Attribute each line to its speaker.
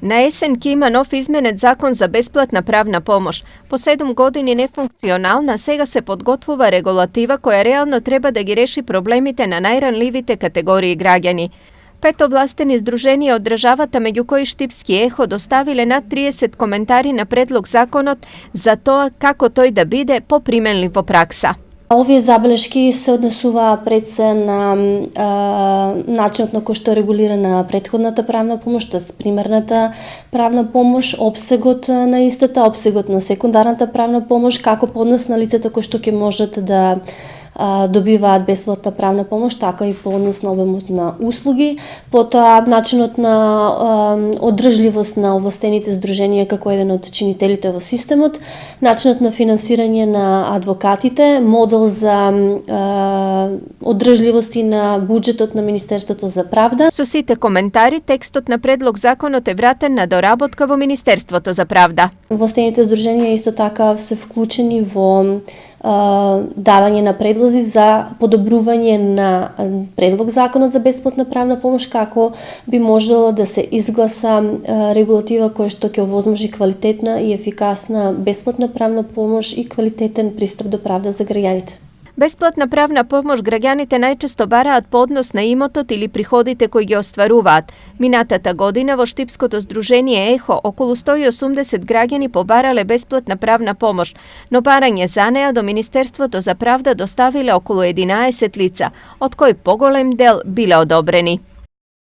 Speaker 1: Na jesen ima nov izmenjen zakon za besplatna pravna pomož. Po 7 godini nefunkcionalna, сега се подготвува регулатива koja realno treba da gi reši problemите na najranljivite kategoriji građani. 5 ovlasteni združenija odražavata, među koji Štipski Eho dostavile nad 30 komentari na predlog zakonot za to kako toj da bide поприменливо пракса.
Speaker 2: Овие забелешки се однесуваат пред се на начинот на кој што е регулирана претходната правна помош, тоест примерната правна помош, обсегот на истата, обсегот на секундарната правна помош, како поднос на лицата кои што ќе можат да добиваат бесплатна правна помош, така и по однос на обемот на услуги, потоа начинот на одржливост на овластените здруженија како еден од чинителите во системот, начинот на финансирање на адвокатите, модел за одржливост и на буџетот на Министерството за правда.
Speaker 1: Со сите коментари, текстот на предлог законот е вратен на доработка во Министерството за правда.
Speaker 2: Овластените здруженија исто така се вклучени во давање на предлози за подобрување на предлог законот за бесплатна правна помош, како би можело да се изгласа регулатива која што ќе овозможи квалитетна и ефикасна бесплатна правна помош и квалитетен пристап до правда за граѓаните.
Speaker 1: Бесплатна правна помош граѓаните најчесто бараат по однос на имотот или приходите кои ги остваруваат. Минатата година во Штипското здружение Ехо околу 180 граѓани побарале бесплатна правна помош, но барање за неа до Министерството за правда доставиле околу 11 лица, од кои поголем дел биле одобрени.